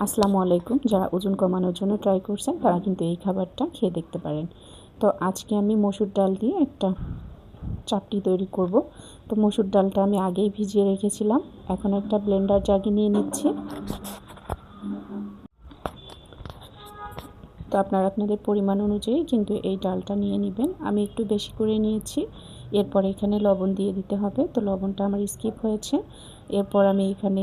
আসসালামু আলাইকুম। যারা ওজন কমানোর জন্য ট্রাই করছেন তারা কিন্তু এই খাবারটা খেয়ে দেখতে পারেন। তো আজকে আমি মসুর ডাল দিয়ে একটা চাপটি তৈরি করব। তো মসুর ডালটা আমি আগেই ভিজিয়ে রেখেছিলাম। এখন একটা ব্লেন্ডার জাগে নিয়ে নিচ্ছি। তো আপনারা আপনাদের পরিমাণ অনুযায়ী কিন্তু এই ডালটা নিয়ে নেবেন। আমি একটু বেশি করে নিয়েছি। এরপর এখানে লবণ দিয়ে দিতে হবে। তো লবণটা আমার স্কিপ হয়েছে। এরপর আমি এখানে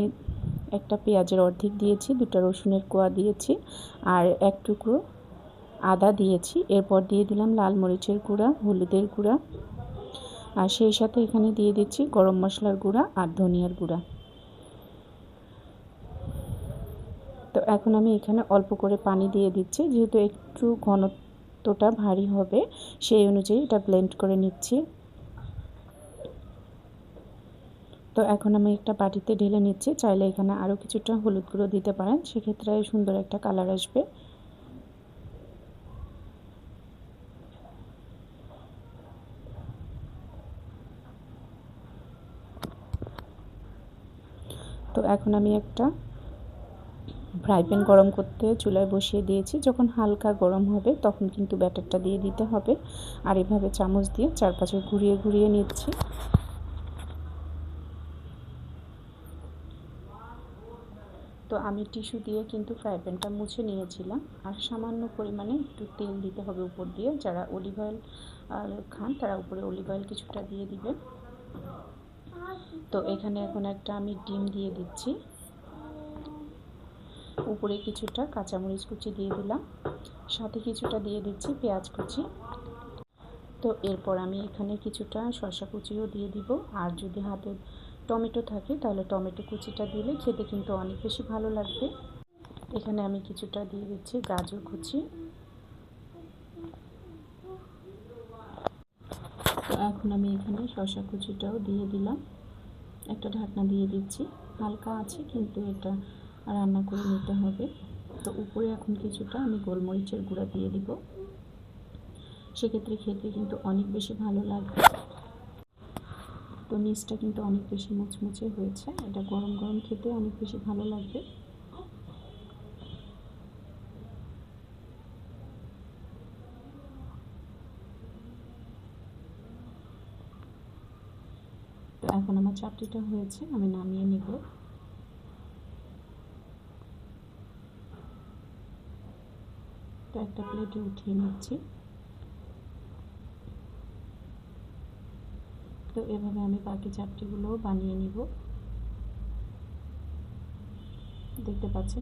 একটা পেঁয়াজের অর্ধেক দিয়েছি, 2টা রসুনের কোয়া দিয়েছি, আর 1 টুকরো আদা দিয়েছি। এরপর দিয়ে দিলাম লাল মরিচের গুঁড়া, হলুদের গুঁড়া, আর সেই সাথে এখানে দিয়ে দিচ্ছি গরম মশলার গুঁড়া আর ধনিয়ার গুঁড়া। তো এখন আমি এখানে অল্প করে পানি দিয়ে দিচ্ছি, যেহেতু একটু ঘনত্বটা ভারী হবে সেই অনুযায়ী এটা ব্লেন্ড করে নিচ্ছি। তো এখন আমি একটা বাটিতে ঢেলে নিচ্ছি। চাইলে এখানে আরও কিছুটা হলুদ গুঁড়ো দিতে পারেন, সেক্ষেত্রে সুন্দর একটা কালার আসবে। তো এখন আমি একটা ফ্রাই প্যান গরম করতে চুলায় বসিয়ে দিয়েছি। যখন হালকা গরম হবে তখন কিন্তু ব্যাটারটা দিয়ে দিতে হবে, আর এভাবে চামচ দিয়ে চারপাশে ঘুরিয়ে ঘুরিয়ে নিচ্ছি। তো আমি টিস্যু দিয়ে কিন্তু ফ্রাই প্যানটা মুছে নিয়েছিলাম, আর সামান্য পরিমাণে একটু তেল দিতে হবে উপর দিয়ে। যারা অলিভ অয়েল খান তারা উপরে অলিভ অয়েল কিছুটা দিয়ে দিবেন। তো এখানে এখন একটা আমি ডিম দিয়ে দিচ্ছি, উপরে কিছুটা কাঁচামরিচ কুচি দিয়ে দিলাম, সাথে কিছুটা দিয়ে দিচ্ছি পেঁয়াজ কুচি। তো এরপর আমি এখানে কিছুটা শসা কুচিও দিয়ে দিব, আর যদি হাতে টমেটো থাকে তাহলে টমেটো কুচিটা দিলে খেতে কিন্তু অনেক বেশি ভালো লাগবে। এখানে আমি কিছুটা দিয়ে দিচ্ছি গাজর কুচি। তো এখন আমি এখানে শসা কুচিটাও দিয়ে দিলাম, একটা ঢাকনা দিয়ে দিচ্ছি। হালকা আছে কিন্তু এটা রান্না করে নিতে হবে। তো উপরে এখন কিছুটা আমি গোলমরিচের গুঁড়া দিয়ে দিব, সেক্ষেত্রে খেতে কিন্তু অনেক বেশি ভালো লাগবে। তো নিচটা কিন্তু অনেক বেশি মুচমুচে হয়েছে, এটা গরম গরম খেতে অনেক বেশি ভালো লাগবে। তো এখন আমার চাপটিটা হয়েছে, আমি নামিয়ে নিব। তো একটা প্লেটে উঠিয়ে নিচ্ছি। তো এভাবে আমি বাকি চাপটিগুলোও বানিয়ে নিব। দেখতে পাচ্ছেন